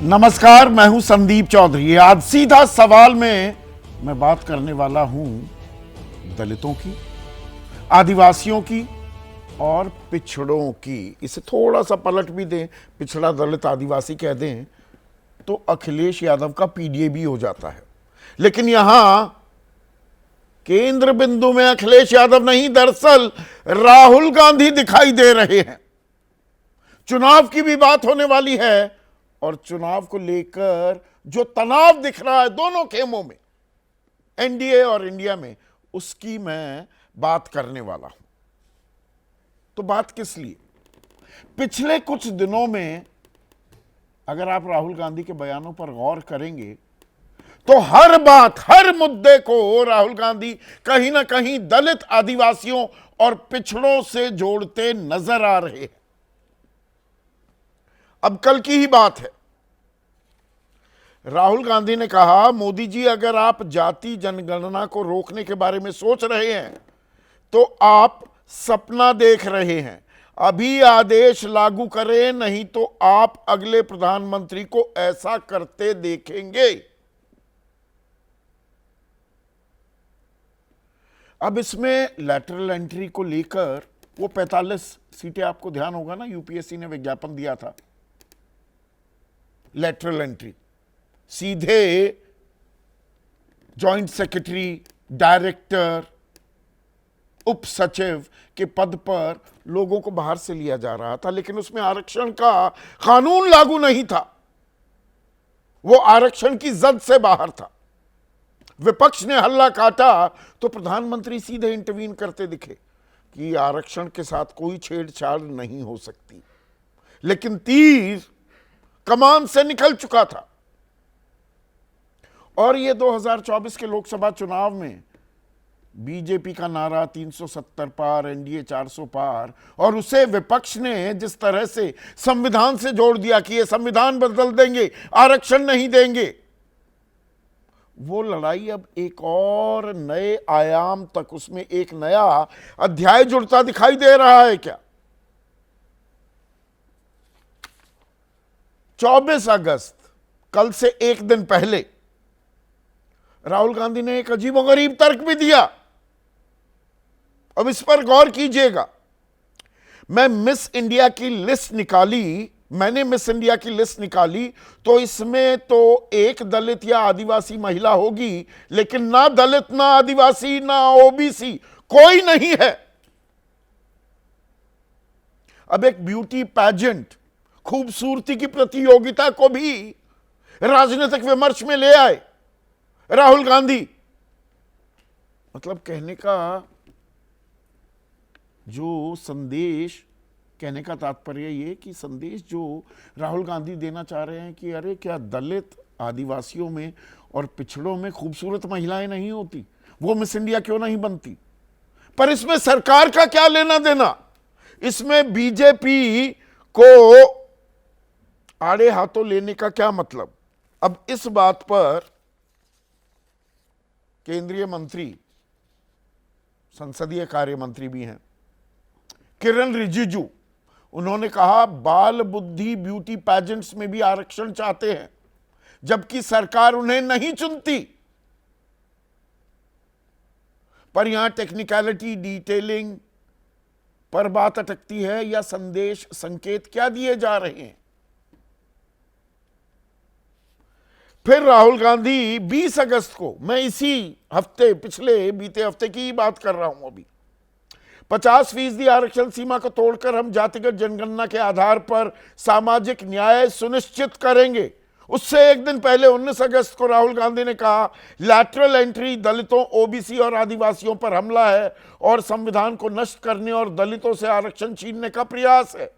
नमस्कार, मैं हूं संदीप चौधरी। आज सीधा सवाल में मैं बात करने वाला हूं दलितों की, आदिवासियों की और पिछड़ों की। इसे थोड़ा सा पलट भी दें, पिछड़ा दलित आदिवासी कह दें तो अखिलेश यादव का पीडीए भी हो जाता है। लेकिन यहां केंद्र बिंदु में अखिलेश यादव नहीं, दरअसल राहुल गांधी दिखाई दे रहे हैं। चुनाव की भी बात होने वाली है और चुनाव को लेकर जो तनाव दिख रहा है दोनों खेमों में, एनडीए और इंडिया में, उसकी मैं बात करने वाला हूं। तो बात किस लिए? पिछले कुछ दिनों में अगर आप राहुल गांधी के बयानों पर गौर करेंगे तो हर बात, हर मुद्दे को राहुल गांधी कहीं ना कहीं दलित, आदिवासियों और पिछड़ों से जोड़ते नजर आ रहे हैं। अब कल की ही बात है, राहुल गांधी ने कहा, मोदी जी अगर आप जाति जनगणना को रोकने के बारे में सोच रहे हैं तो आप सपना देख रहे हैं। अभी आदेश लागू करें, नहीं तो आप अगले प्रधानमंत्री को ऐसा करते देखेंगे। अब इसमें लैटरल एंट्री को लेकर वो 45 सीटें, आपको ध्यान होगा ना, यूपीएससी ने विज्ञापन दिया था। लैटरल एंट्री, सीधे जॉइंट सेक्रेटरी, डायरेक्टर, उप सचिव के पद पर लोगों को बाहर से लिया जा रहा था, लेकिन उसमें आरक्षण का कानून लागू नहीं था। वो आरक्षण की जद से बाहर था। विपक्ष ने हल्ला काटा तो प्रधानमंत्री सीधे इंटरवीन करते दिखे कि आरक्षण के साथ कोई छेड़छाड़ नहीं हो सकती। लेकिन तीर कमान से निकल चुका था और ये 2024 के लोकसभा चुनाव में बीजेपी का नारा 370 पार, एनडीए 400 पार, और उसे विपक्ष ने जिस तरह से संविधान से जोड़ दिया कि ये संविधान बदल देंगे, आरक्षण नहीं देंगे, वो लड़ाई अब एक और नए आयाम तक, उसमें एक नया अध्याय जुड़ता दिखाई दे रहा है। क्या 24 अगस्त, कल से एक दिन पहले, राहुल गांधी ने एक अजीबोगरीब तर्क भी दिया। अब इस पर गौर कीजिएगा। मैंने मिस इंडिया की लिस्ट निकाली तो इसमें तो एक दलित या आदिवासी महिला होगी, लेकिन ना दलित, ना आदिवासी, ना ओबीसी, कोई नहीं है। अब एक ब्यूटी पैजेंट, खूबसूरती की प्रतियोगिता को भी राजनीतिक विमर्श में ले आए राहुल गांधी। मतलब कहने का जो संदेश, कहने का तात्पर्य ये कि संदेश जो राहुल गांधी देना चाह रहे हैं कि अरे क्या दलित, आदिवासियों में और पिछड़ों में खूबसूरत महिलाएं नहीं होती, वो मिस इंडिया क्यों नहीं बनती? पर इसमें सरकार का क्या लेना देना? इसमें बीजेपी को आड़े हाथों लेने का क्या मतलब? अब इस बात पर केंद्रीय मंत्री, संसदीय कार्य मंत्री भी हैं, किरण रिजिजू, उन्होंने कहा बाल बुद्धि ब्यूटी पैजेंट्स में भी आरक्षण चाहते हैं, जबकि सरकार उन्हें नहीं चुनती। पर यहां टेक्निकलिटी, डिटेलिंग पर बात अटकती है या संदेश, संकेत क्या दिए जा रहे हैं? फिर राहुल गांधी 20 अगस्त को, मैं इसी हफ्ते, पिछले बीते हफ्ते की ही बात कर रहा हूं, अभी 50% आरक्षण सीमा को तोड़कर हम जातिगत जनगणना के आधार पर सामाजिक न्याय सुनिश्चित करेंगे। उससे एक दिन पहले 19 अगस्त को राहुल गांधी ने कहा लैटरल एंट्री दलितों, ओबीसी और आदिवासियों पर हमला है और संविधान को नष्ट करने और दलितों से आरक्षण छीनने का प्रयास है।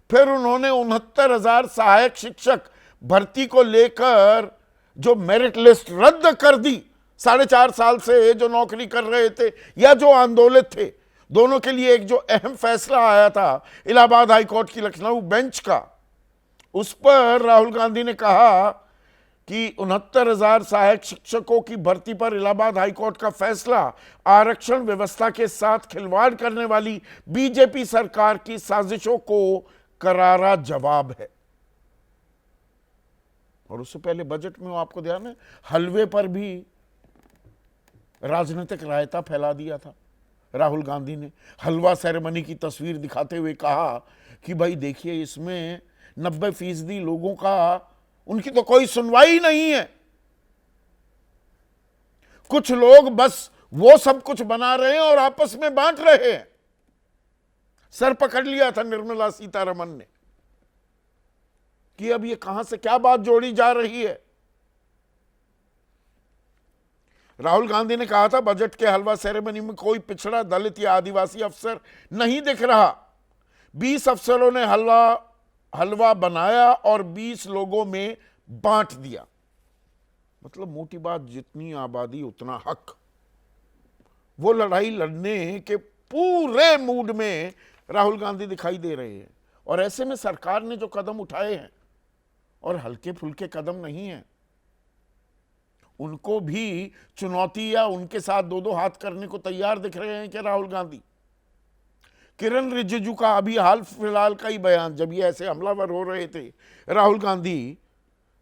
फिर उन्होंने 69,000 सहायक शिक्षक भर्ती को लेकर जो मेरिट लिस्ट रद्द कर दी, 4.5 साल से जो नौकरी कर रहे थे या जो आंदोलित थे, दोनों के लिए एक जो अहम फैसला आया था इलाहाबाद हाईकोर्ट की लखनऊ बेंच का, उस पर राहुल गांधी ने कहा कि 69,000 सहायक शिक्षकों की भर्ती पर इलाहाबाद हाईकोर्ट का फैसला आरक्षण व्यवस्था के साथ खिलवाड़ करने वाली बीजेपी सरकार की साजिशों को करारा जवाब है। और उससे पहले बजट में आपको ध्यान है हलवे पर भी राजनीतिक रायता फैला दिया था। राहुल गांधी ने हलवा सेरेमनी की तस्वीर दिखाते हुए कहा कि भाई देखिए इसमें 90% लोगों का उनकी तो कोई सुनवाई नहीं है, कुछ लोग बस वो सब कुछ बना रहे हैं और आपस में बांट रहे हैं। सर पकड़ लिया था निर्मला सीतारमन ने कि अब ये कहां से क्या बात जोड़ी जा रही है। राहुल गांधी ने कहा था बजट के हलवा सेरेमनी में कोई पिछड़ा, दलित या आदिवासी अफसर नहीं दिख रहा। 20 अफसरों ने हलवा बनाया और 20 लोगों में बांट दिया। मतलब मोटी बात, जितनी आबादी उतना हक। वो लड़ाई लड़ने के पूरे मूड में राहुल गांधी दिखाई दे रहे हैं। और ऐसे में सरकार ने जो कदम उठाए हैं, और हल्के फुल्के कदम नहीं हैं, उनको भी चुनौती या उनके साथ दो दो हाथ करने को तैयार दिख रहे हैं कि राहुल गांधी। किरण रिजिजू का अभी हाल फिलहाल का ही बयान, जब ये ऐसे हमलावर हो रहे थे राहुल गांधी,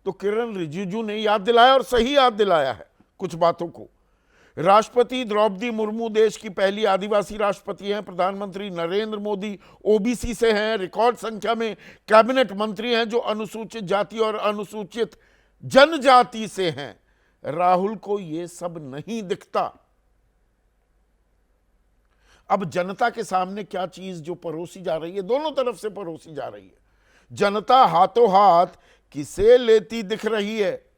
तो किरण रिजिजू ने याद दिलाया, और सही याद दिलाया है कुछ बातों को। राष्ट्रपति द्रौपदी मुर्मू देश की पहली आदिवासी राष्ट्रपति हैं। प्रधानमंत्री नरेंद्र मोदी ओबीसी से हैं। रिकॉर्ड संख्या में कैबिनेट मंत्री हैं जो अनुसूचित जाति और अनुसूचित जनजाति से हैं। राहुल को यह सब नहीं दिखता। अब जनता के सामने क्या चीज जो परोसी जा रही है, दोनों तरफ से परोसी जा रही है, जनता हाथों हाथ किसे लेती दिख रही है,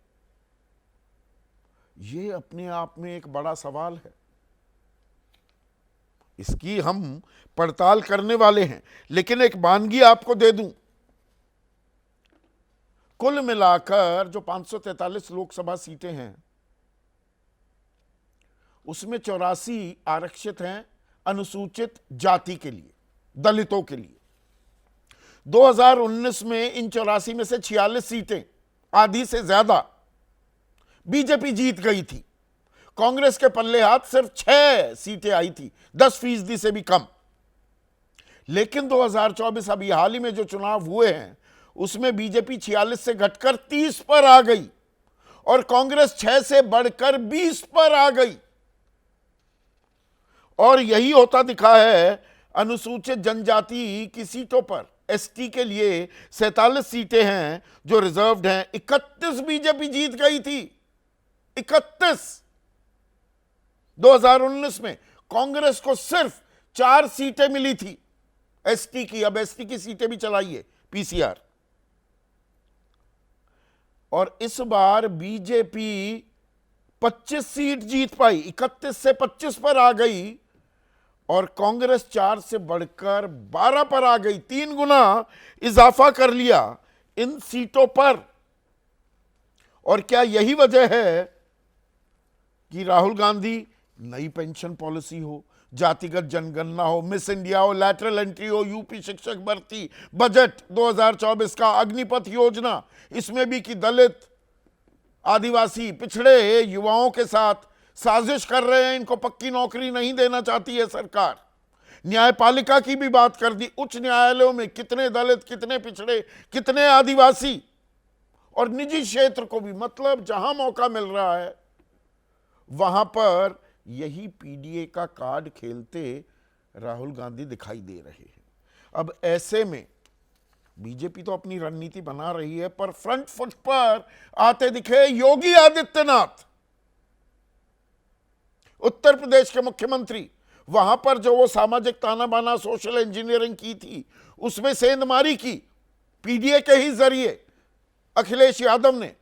ये अपने आप में एक बड़ा सवाल है। इसकी हम पड़ताल करने वाले हैं। लेकिन एक वानगी आपको दे दूं, कुल मिलाकर जो 543 लोकसभा सीटें हैं, उसमें 84 आरक्षित हैं अनुसूचित जाति के लिए, दलितों के लिए। 2019 में इन 84 में से 46 सीटें, आधी से ज्यादा, बीजेपी जीत गई थी। कांग्रेस के पल्ले हाथ सिर्फ 6 सीटें आई थी, 10% से भी कम। लेकिन 2024 अभी हाल ही में जो चुनाव हुए हैं, उसमें बीजेपी 46 से घटकर 30 पर आ गई और कांग्रेस 6 से बढ़कर 20 पर आ गई। और यही होता दिखा है अनुसूचित जनजाति की सीटों पर। एसटी के लिए 47 सीटें हैं जो रिजर्व्ड हैं, 31 बीजेपी जीत गई थी। 31 2019 में कांग्रेस को सिर्फ 4 सीटें मिली थी एसटी की। अब एसटी की सीटें भी चलाइए, पीसीआर। और इस बार बीजेपी 25 सीट जीत पाई, 31 से 25 पर आ गई और कांग्रेस 4 से बढ़कर 12 पर आ गई। 3 गुना इजाफा कर लिया इन सीटों पर। और क्या यही वजह है कि राहुल गांधी नई पेंशन पॉलिसी हो, जातिगत जनगणना हो, मिस इंडिया हो, लैटरल एंट्री हो, यूपी शिक्षक भर्ती, बजट 2024 का, अग्निपथ योजना, इसमें भी कि दलित, आदिवासी, पिछड़े युवाओं के साथ साजिश कर रहे हैं, इनको पक्की नौकरी नहीं देना चाहती है सरकार। न्यायपालिका की भी बात कर दी। उच्च न्यायालयों में कितने दलित, कितने पिछड़े, कितने आदिवासी, और निजी क्षेत्र को भी, मतलब जहां मौका मिल रहा है वहां पर यही पीडीए का कार्ड खेलते राहुल गांधी दिखाई दे रहे हैं। अब ऐसे में बीजेपी तो अपनी रणनीति बना रही है, पर फ्रंट फुट पर आते दिखे योगी आदित्यनाथ, उत्तर प्रदेश के मुख्यमंत्री। वहां पर जो वो सामाजिक ताना बाना, सोशल इंजीनियरिंग की थी, उसमें सेंधमारी की पीडीए के ही जरिए। अखिलेश यादव ने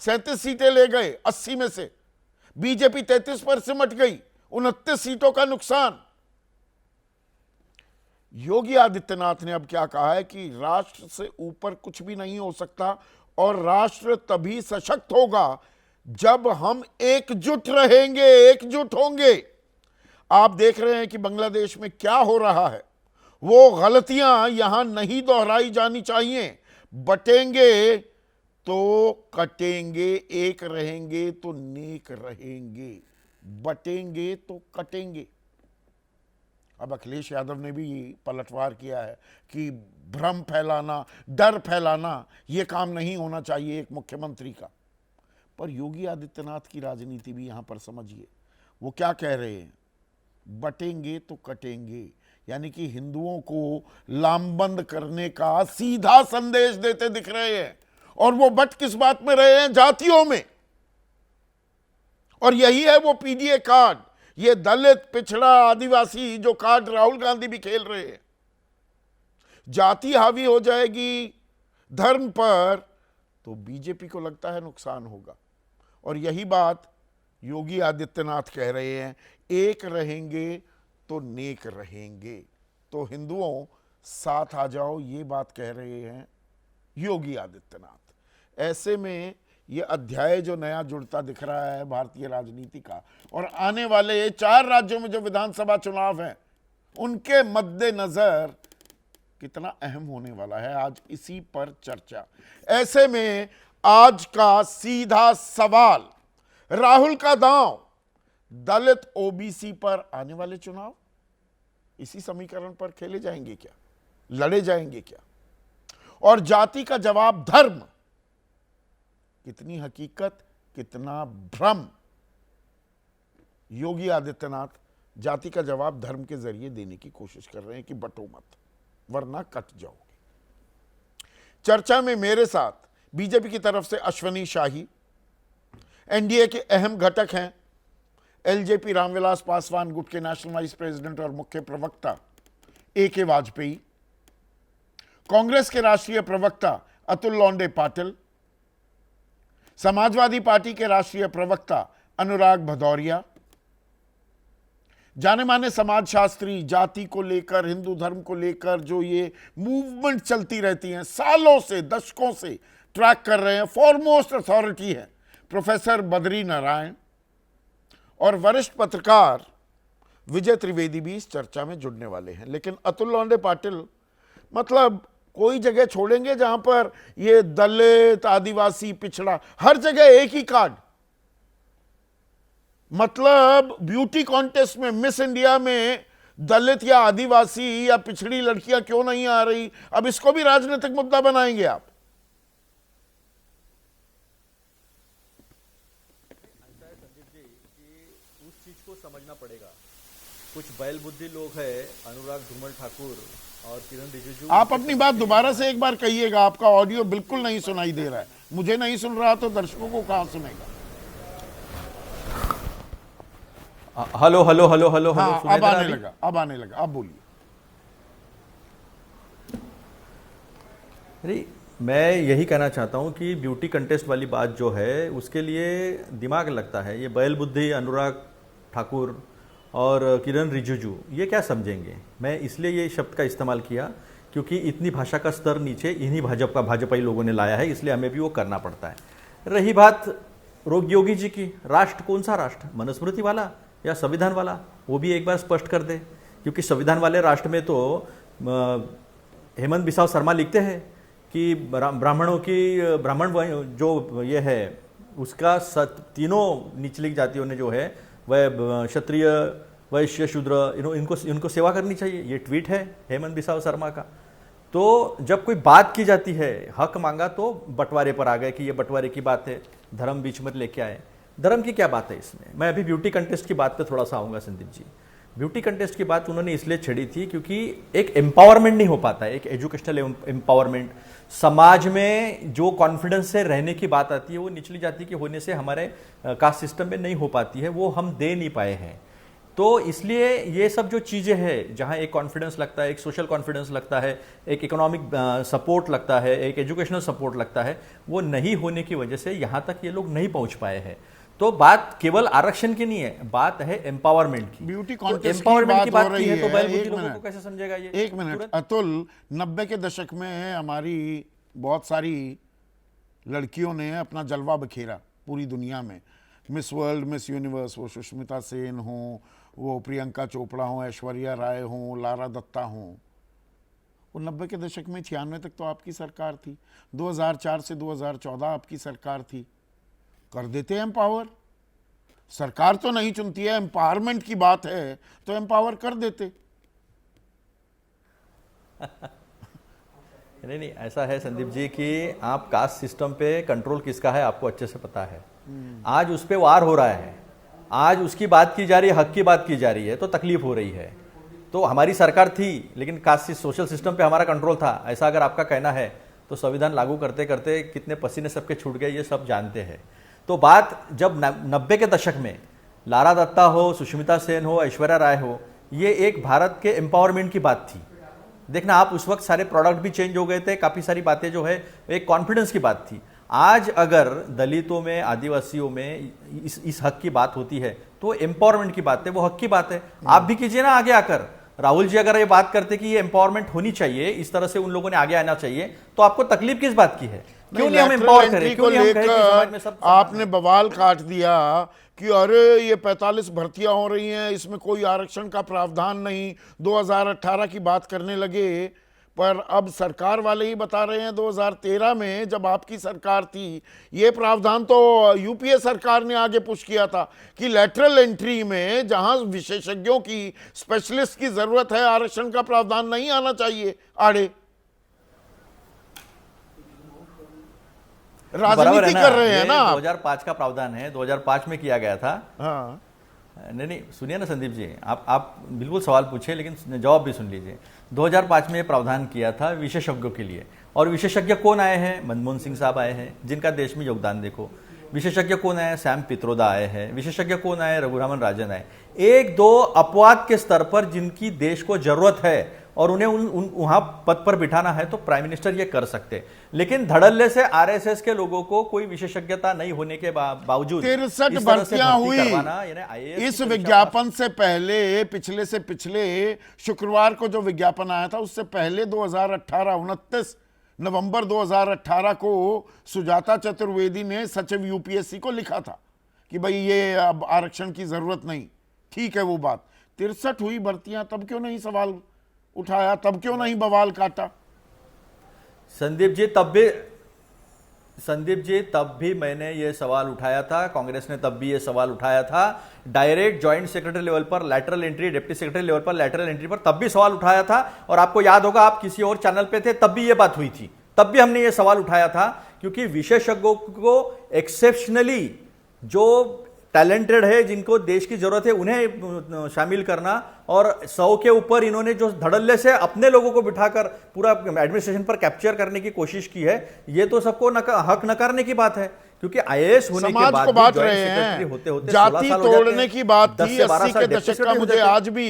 37 सीटें ले गए 80 में से, बीजेपी 33 पर सिमट गई, 29 सीटों का नुकसान। योगी आदित्यनाथ ने अब क्या कहा है कि राष्ट्र से ऊपर कुछ भी नहीं हो सकता और राष्ट्र तभी सशक्त होगा जब हम एकजुट रहेंगे, एकजुट होंगे। आप देख रहे हैं कि बांग्लादेश में क्या हो रहा है। वो गलतियां यहां नहीं दोहराई जानी चाहिए। बटेंगे तो कटेंगे, एक रहेंगे तो नेक रहेंगे, बटेंगे तो कटेंगे। अब अखिलेश यादव ने भी पलटवार किया है कि भ्रम फैलाना, डर फैलाना, ये काम नहीं होना चाहिए एक मुख्यमंत्री का। पर योगी आदित्यनाथ की राजनीति भी यहां पर समझिए, वो क्या कह रहे हैं, बटेंगे तो कटेंगे, यानी कि हिंदुओं को लामबंद करने का सीधा संदेश देते दिख रहे हैं। और वो बट किस बात में रहे हैं, जातियों में। और यही है वो पीडीए कार्ड, ये दलित, पिछड़ा, आदिवासी जो कार्ड राहुल गांधी भी खेल रहे हैं। जाति हावी हो जाएगी धर्म पर तो बीजेपी को लगता है नुकसान होगा। और यही बात योगी आदित्यनाथ कह रहे हैं, एक रहेंगे तो नेक रहेंगे। तो हिंदुओं साथ आ जाओ, ये बात कह रहे हैं योगी आदित्यनाथ। ऐसे में ये अध्याय जो नया जुड़ता दिख रहा है भारतीय राजनीति का, और आने वाले 4 राज्यों में जो विधानसभा चुनाव हैं उनके मद्देनजर कितना अहम होने वाला है, आज इसी पर चर्चा। ऐसे में आज का सीधा सवाल, राहुल का दांव दलित ओबीसी पर आने वाले चुनाव इसी समीकरण पर खेले जाएंगे क्या, लड़े जाएंगे क्या? और जाति का जवाब धर्म, कितनी हकीकत कितना भ्रम। योगी आदित्यनाथ जाति का जवाब धर्म के जरिए देने की कोशिश कर रहे हैं कि बटो मत वरना कट जाओगे। चर्चा में मेरे साथ बीजेपी की तरफ से अश्वनी शाही, एनडीए के अहम घटक हैं एलजेपी रामविलास पासवान, गुट के नेशनल वाइस प्रेसिडेंट और मुख्य प्रवक्ता AK वाजपेयी, कांग्रेस के राष्ट्रीय प्रवक्ता अतुल लोंडे पाटिल, समाजवादी पार्टी के राष्ट्रीय प्रवक्ता अनुराग भदौरिया, जाने माने समाजशास्त्री, जाति को लेकर, हिंदू धर्म को लेकर जो ये मूवमेंट चलती रहती हैं, सालों से, दशकों से ट्रैक कर रहे हैं, फॉरमोस्ट अथॉरिटी है प्रोफेसर बद्री नारायण, और वरिष्ठ पत्रकार विजय त्रिवेदी भी इस चर्चा में जुड़ने वाले हैं। लेकिन अतुल लोंडे पाटिल, मतलब कोई जगह छोड़ेंगे जहां पर ये दलित, आदिवासी, पिछड़ा, हर जगह एक ही कार्ड। मतलब ब्यूटी कॉन्टेस्ट में, मिस इंडिया में दलित या आदिवासी या पिछड़ी लड़कियां क्यों नहीं आ रही, अब इसको भी राजनीतिक मुद्दा बनाएंगे आप। उस चीज को समझना पड़ेगा। कुछ बैल बुद्धि लोग हैं, अनुराग धूमल ठाकुर और किरण रिजिजू। आप अपनी बात दोबारा से एक बार कहिएगा, आपका ऑडियो बिल्कुल नहीं सुनाई दे रहा है। मुझे नहीं सुन रहा तो दर्शकों को कहां सुनेगा? हेलो हेलो हेलो हेलो हाँ, हेलो, अब आने लगा, अब आने लगा, अब बोलिए। अरे मैं यही कहना चाहता हूं कि ब्यूटी कंटेस्ट वाली बात जो है उसके लिए दिमाग लगता है। ये बैल बुद्धि अनुराग ठाकुर और किरण रिजिजू ये क्या समझेंगे? मैं इसलिए ये शब्द का इस्तेमाल किया क्योंकि इतनी भाषा का स्तर नीचे इन्हीं भाजपाई लोगों ने लाया है, इसलिए हमें भी वो करना पड़ता है। रही बात योगी जी की, राष्ट्र कौन सा राष्ट्र, मनुस्मृति वाला या संविधान वाला, वो भी एक बार स्पष्ट कर दे। क्योंकि संविधान वाले राष्ट्र में तो हेमंत बिसाव शर्मा लिखते हैं कि ब्राह्मणों की, ब्राह्मण जो ये है उसका तीनों निचली जातियों ने जो है वह क्षत्रिय, वैश्य, शूद्र, इनको सेवा करनी चाहिए। ये ट्वीट है हेमंत बिसाव शर्मा का। तो जब कोई बात की जाती है, हक मांगा तो बंटवारे पर आ गए कि ये बंटवारे की बात है, धर्म बीच में लेके आए। धर्म की क्या बात है इसमें? मैं अभी ब्यूटी कंटेस्ट की बात पे थोड़ा सा आऊंगा संदीप जी। ब्यूटी कंटेस्ट की बात उन्होंने इसलिए छेड़ी थी क्योंकि एक एम्पावरमेंट नहीं हो पाता है, एक एजुकेशनल एम्पावरमेंट। समाज में जो कॉन्फिडेंस से रहने की बात आती है वो निचली जाति के होने से हमारे कास्ट सिस्टम में नहीं हो पाती है, वो हम दे नहीं पाए हैं। तो इसलिए ये सब जो चीज़ें हैं जहाँ एक कॉन्फिडेंस लगता है, एक सोशल कॉन्फिडेंस लगता है, एक इकोनॉमिक सपोर्ट लगता है, एक एजुकेशनल सपोर्ट लगता है, वो नहीं होने की वजह से यहाँ तक ये लोग नहीं पहुँच पाए हैं। तो बात केवल आरक्षण की नहीं है, बात है एम्पावरमेंट की। ब्यूटी कॉन्टेस्ट एम्पावरमेंट की बात हो रही है तो बैल बुद्धि एक लोगों को मिनट, कैसे समझेगा ये? एक मिनट अतुल, 90 के दशक में हमारी बहुत सारी लड़कियों ने अपना जलवा बखेरा पूरी दुनिया में। मिस वर्ल्ड, मिस यूनिवर्स, वो सुष्मिता सेन हो, वो प्रियंका चोपड़ा हो, ऐश्वर्या राय हो, लारा दत्ता हो। वो 90 के दशक में 96 तक तो आपकी सरकार थी, 2004 से 2014 आपकी सरकार थी। कर देते एम्पावर, सरकार तो नहीं चुनती है, एम्पावरमेंट की बात है तो एम्पावर कर देते। नहीं नहीं, ऐसा है संदीप जी कि आप कास्ट सिस्टम पे कंट्रोल किसका है आपको अच्छे से पता है। आज उस पे वार हो रहा है, आज उसकी बात की जा रही है, हक की बात की जा रही है, तो तकलीफ हो रही है। तो हमारी सरकार थी लेकिन कास्ट सोशल सिस्टम पे हमारा कंट्रोल था, ऐसा अगर आपका कहना है तो संविधान लागू करते करते कितने पसीने सबके छूट गए ये सब जानते हैं। तो बात जब 90 के दशक में लारा दत्ता हो, सुष्मिता सेन हो, ऐश्वर्या राय हो, ये एक भारत के एम्पावरमेंट की बात थी। देखना आप उस वक्त सारे प्रोडक्ट भी चेंज हो गए थे, काफी सारी बातें जो है एक कॉन्फिडेंस की बात थी। आज अगर दलितों में, आदिवासियों में इस हक की बात होती है तो एम्पावरमेंट की बात है, वो हक की बात है। आप भी कीजिए ना आगे आकर। राहुल जी अगर ये बात करते कि ये एम्पावरमेंट होनी चाहिए, इस तरह से उन लोगों ने आगे आना चाहिए, तो आपको तकलीफ किस बात की है? क्यों नहीं हम एम्पावर करें? क्यों नहीं हम कहें कि समाज में सब आपने बवाल काट दिया कि अरे ये 45 भर्तियां हो रही हैं, इसमें कोई आरक्षण का प्रावधान नहीं, 2018 की बात करने लगे। पर अब सरकार वाले ही बता रहे हैं 2013 में जब आपकी सरकार थी, ये प्रावधान तो यूपीए सरकार ने आगे पुश किया था कि लेटरल एंट्री में जहां विशेषज्ञों की, स्पेशलिस्ट की जरूरत है, आरक्षण का प्रावधान नहीं आना चाहिए आड़े। राजनीति कर रहे हैं ना। 2005 का प्रावधान है, 2005 में किया गया था। हाँ नहीं नहीं, सुनिए ना संदीप जी, आप बिल्कुल सवाल पूछे लेकिन जवाब भी सुन लीजिए। 2005 में ये प्रावधान किया था विशेषज्ञों के लिए, और विशेषज्ञ कौन आए हैं? मनमोहन सिंह साहब आए हैं, जिनका देश में योगदान देखो। विशेषज्ञ कौन आए? सैम पित्रोदा आए हैं। विशेषज्ञ कौन आए? रघुरामन राजन आए। एक दो अपवाद के स्तर पर जिनकी देश को जरूरत है और उन्हें वहां पद पर बिठाना है तो प्राइम मिनिस्टर ये कर सकते। लेकिन धड़ल्ले से आरएसएस के लोगों को कोई विशेषज्ञता नहीं होने के बावजूद 63 भर्तियां हुई। इस विज्ञापन से पहले, पिछले से पिछले शुक्रवार को जो विज्ञापन आया था उससे पहले 2018 29 नवंबर 2018 को सुजाता चतुर्वेदी ने सचिव यूपीएससी को लिखा था कि भाई ये अब आरक्षण की जरूरत नहीं। ठीक है वो बात। 63 हुई भर्तियां, तब क्यों नहीं सवाल उठाया, तब क्यों नहीं बवाल काटा? संदीप जी तब भी मैंने ये सवाल उठाया था, कांग्रेस ने तब भी ये सवाल उठाया था। डायरेक्ट जॉइंट सेक्रेटरी लेवल पर lateral entry, deputy secretary level पर लैटरल एंट्री पर तब भी सवाल उठाया था। और आपको याद होगा, आप किसी और चैनल पे थे, तब भी ये बात हुई थी, तब भी हमने ये सवाल उठाया था। क्योंकि विशेषज्ञों को एक्सेप्शनली जो टैलेंटेड है, जिनको देश की जरूरत है, उन्हें शामिल करना, और 100 के ऊपर इन्होंने जो धड़ल्ले से अपने लोगों को बिठाकर पूरा एडमिनिस्ट्रेशन पर कैप्चर करने की कोशिश की है, ये तो सबको हक नकारने की बात है। क्योंकि आईएएस होने के बाद बात रहे हैं, होते जाति तोड़ने की बात थी 80 के दशक का। मुझे आज भी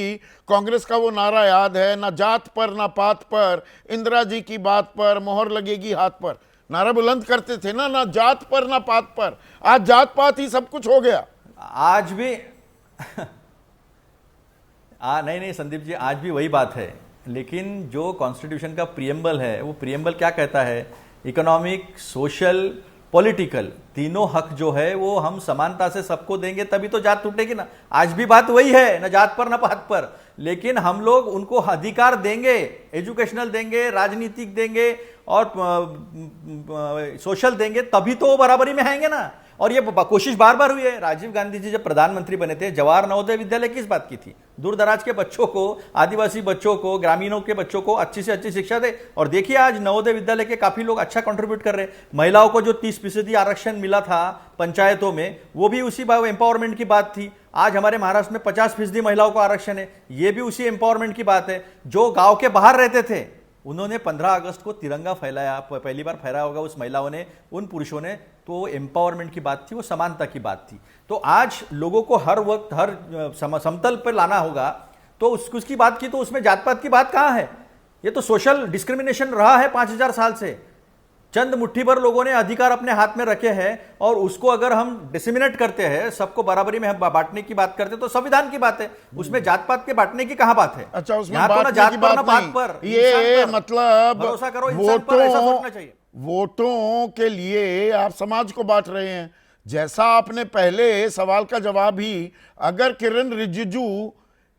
कांग्रेस का वो नारा याद है, ना जात पर ना पात पर, इंदिरा जी की बात पर मोहर लगेगी हाथ पर। नारा बुलंद करते थे ना जात पर ना पात पर। आज जात पात ही सब कुछ हो गया। आज भी नहीं संदीप जी, आज भी वही बात है। लेकिन जो कॉन्स्टिट्यूशन का प्रियम्बल है, वो प्रियम्बल क्या कहता है? इकोनॉमिक, सोशल, पॉलिटिकल, तीनों हक जो है वो हम समानता से सबको देंगे, तभी तो जात टूटेगी ना। आज भी बात वही है, ना जात पर ना पात पर। लेकिन हम लोग उनको अधिकार देंगे, एजुकेशनल देंगे, राजनीतिक देंगे और सोशल देंगे, तभी तो वो बराबरी में आएंगे ना। और ये कोशिश बार बार हुई है। राजीव गांधी जी जब प्रधानमंत्री बने थे, जवाहर नवोदय विद्यालय किस बात की थी? दूर दराज के बच्चों को, आदिवासी बच्चों को, ग्रामीणों के बच्चों को अच्छी से अच्छी शिक्षा दे। और देखिए आज नवोदय विद्यालय के काफी लोग अच्छा कंट्रीब्यूट कर रहे हैं। महिलाओं को जो 30% आरक्षण मिला था पंचायतों में, वो भी उसी एम्पावरमेंट की बात थी। आज हमारे महाराष्ट्र में 50% महिलाओं को आरक्षण है, ये भी उसी एम्पावरमेंट की बात है। जो गांव के बाहर रहते थे, उन्होंने 15 अगस्त को तिरंगा फैलाया, पहली बार फहराया होगा उस महिलाओं ने, उन पुरुषों ने। तो एम्पावरमेंट की बात थी, वो समानता की बात थी। तो आज लोगों को हर वक्त हर समतल पर लाना होगा। तो उसकी बात की, तो उसमें जात पात की बात कहां है? ये तो सोशल डिस्क्रिमिनेशन रहा है 5000 साल से। चंद मुट्ठी भर लोगों ने अधिकार अपने हाथ में रखे हैं, और उसको अगर हम डिसिमिनेट करते हैं, सबको बराबरी में बांटने की बात करते हैं, तो संविधान की बात है। उसमें जात पात के बांटने की कहां बात है? अच्छा, उसमें बात की बात नहीं। ये मतलब भरोसा करो इंसान पर, ऐसा सोचना चाहिए। वोटों के लिए आप समाज को बांट रहे हैं। जैसा आपने पहले सवाल का जवाब ही, अगर किरण रिजिजू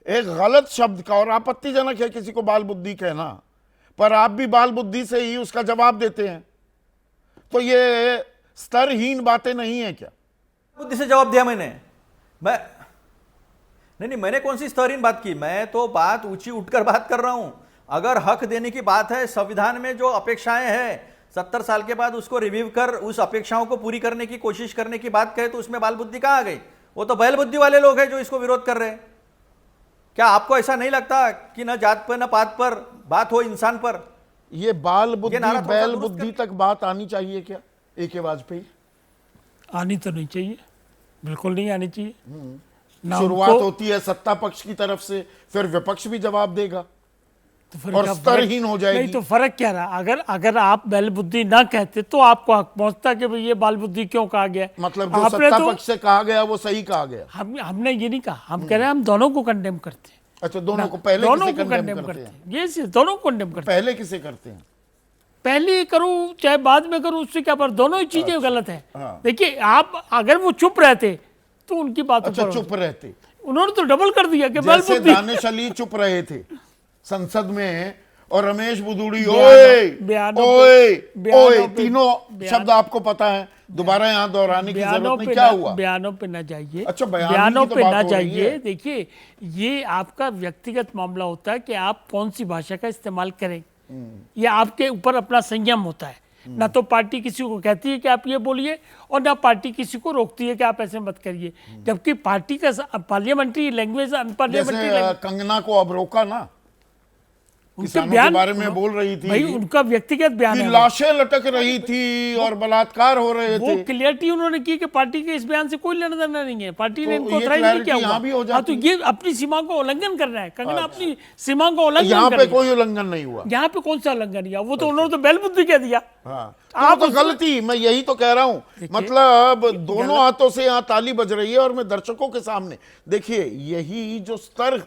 एक गलत शब्द का, और आपत्तिजनक है किसी को बाल बुद्धि कहना, पर आप भी बाल बुद्धि से ही उसका जवाब देते हैं, तो ये स्तरहीन बातें नहीं है क्या? बुद्धि से जवाब दिया मैंने। नहीं, मैंने कौन सी स्तरहीन बात की? मैं तो बात ऊंची उठकर बात कर रहा हूं। अगर हक देने की बात है, संविधान में जो अपेक्षाएं हैं 70 साल के बाद उसको रिव्यू कर उस अपेक्षाओं को पूरी करने की कोशिश करने की बात कहे तो उसमें बाल बुद्धि कहां आ गई? वो तो बैल बुद्धि वाले लोग हैं जो इसको विरोध कर रहे हैं। क्या आपको ऐसा नहीं लगता कि न जात पर न पात पर बात हो, इंसान पर? ये बाल बुद्धि नारा थोड़ा सा बैल दुरुस्त बुद्धि तक बात आनी चाहिए क्या ए.के. वाजपेयी? आनी तो नहीं चाहिए, बिल्कुल नहीं आनी चाहिए ना। शुरुआत उनको- होती है सत्ता पक्ष की तरफ से, फिर विपक्ष भी जवाब देगा तो फिर और क्या स्तरहीन हो जाएगी। नहीं तो फर्क क्या रहा? अगर आप बैल बुद्धि ना कहते तो आपको हक पहुंचता कि भाई ये बाल बुद्धि क्यों कहा गया। मतलब जो आपने सत्ता तो पक्ष से कहा गया वो सही कहा गया। हमने ये नहीं कहा, हम कह रहे हैं हम दोनों को कंडेम करते हैं। अच्छा, दोनों को पहले दोनों किसे को कंडेम कंडेम करते करते हैं? हैं, ये से दोनों को कंडेम करते हैं। पहले किसे करते हैं? पहले करूं चाहे बाद में करूं उससे क्या, पर दोनों ही चीजें गलत है। हाँ। देखिए, आप अगर वो चुप रहते तो उनकी बातों अच्छा, पर चुप रहते। उन्होंने तो डबल कर दिया कि बैल जैसे बुद्धि। दानिश अली चुप रहे थे संसद में और रमेश बुदूड़ी बयानों ओए पे- तीनों शब्द आपको पता है, दोबारा यहाँ दोहराने की जरूरत नहीं। क्या हुआ? बयानों पे ना जाइए। अच्छा, बयानों की तो पे बात ना हो रही जाइए। है। देखिए, ये आपका व्यक्तिगत मामला होता है कि आप कौन सी भाषा का इस्तेमाल करें। ये आपके ऊपर अपना संयम होता है। ना तो पार्टी किसी को कहती है कि आप ये बोलिए और ना पार्टी किसी को रोकती है कि आप ऐसे मत करिए। जबकि पार्टी का पार्लियामेंट्री लैंग्वेज अनपार्लियामेंट्री जैसे कंगना को अब रोका ना, किसानों के बारे में बोल रही थी भाई, उनका व्यक्तिगत बयान कि है। लाशें लटक रही थी और बलात्कार हो रहे वो थे। क्लियरिटी उन्होंने की कि पार्टी के इस बयान से कोई लेना देना नहीं है, पार्टी ने तो इनको ये ऑथराइज नहीं clarity किया यहाँ भी हो हुआ। हाँ, तो जाती ये अपनी सीमा को उल्लंघन कर रहा है। कंगना अपनी सीमा को उल्लंघन यहाँ कर पे रही है। कोई उल्लंघन नहीं हुआ। यहाँ पे कौन सा उल्लंघन किया? वो तो उन्होंने तो बैल बुद्धि कह दिया। हाँ, आप तो गलती, मैं यही तो कह रहा हूं। मतलब दोनों हाथों से यहाँ ताली बज रही है और मैं दर्शकों के सामने देखिए, यही जो स्तर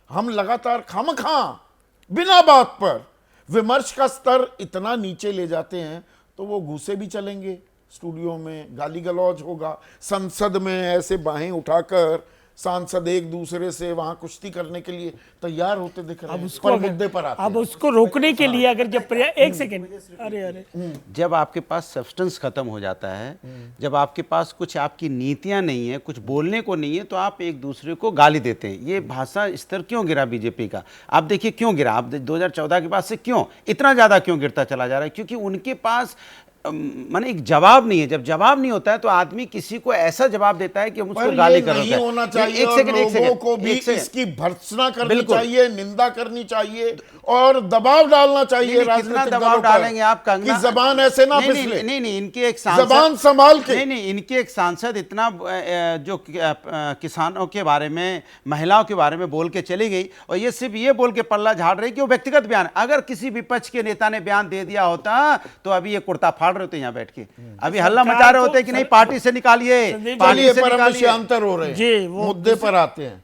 हम लगातार खामखा बिना बात पर विमर्श का स्तर इतना नीचे ले जाते हैं तो वो घूसे भी चलेंगे, स्टूडियो में गाली गलौज होगा, संसद में ऐसे बाहें उठाकर सांसद एक दूसरे से वहां कुश्ती करने के लिए तैयार होते दिख रहे अब हैं। उसको पर अगर- मुद्दे पर आते अब हैं। उसको रोकने के लिए अगर जब एक सेकेंड, अरे जब आपके पास सब्सटेंस खत्म हो जाता है, जब आपके पास कुछ आपकी नीतियां नहीं है, कुछ बोलने को नहीं है, तो आप एक दूसरे को गाली देते हैं। ये भाषा स्तर क्यों गिरा बीजेपी का? आप देखिए क्यों गिरा। आप 2014 के बाद से क्यों इतना ज्यादा क्यों गिरता चला जा रहा है? क्योंकि उनके पास माने एक जवाब नहीं है। जब जवाब नहीं होता है तो आदमी किसी को ऐसा जवाब देता है कि हम उसको पर गाली ये कर नहीं होना चाहिए एक और सेकंड लोगों को भी एक सेकंड। इसकी भर्त्सना करनी बिल्कुल। चाहिए, निंदा करनी चाहिए और दबाव डालना चाहिए कितना राजनीतिक दबाव दलों पर डालेंगे आप कंगना? कि जबान ऐसे ना नहीं, फिसले। नहीं, इनके एक सांसद जबान संभाल के। नहीं, इनके एक सांसद इतना जो किसानों के बारे में, महिलाओं के बारे में बोल के चली गई और ये सिर्फ ये बोल के पल्ला झाड़ रही कि वो व्यक्तिगत बयान। अगर किसी विपक्ष के नेता ने बयान दे दिया होता तो अभी ये कुर्ता फाड़ रहे होते यहाँ बैठ के, अभी हल्ला मचा रहे होते कि नहीं पार्टी से निकालिए, पार्टी चलिए, से पर हम निकालिए। विषयांतर हो रहे जी, हैं, वो मुद्दे पर आते हैं।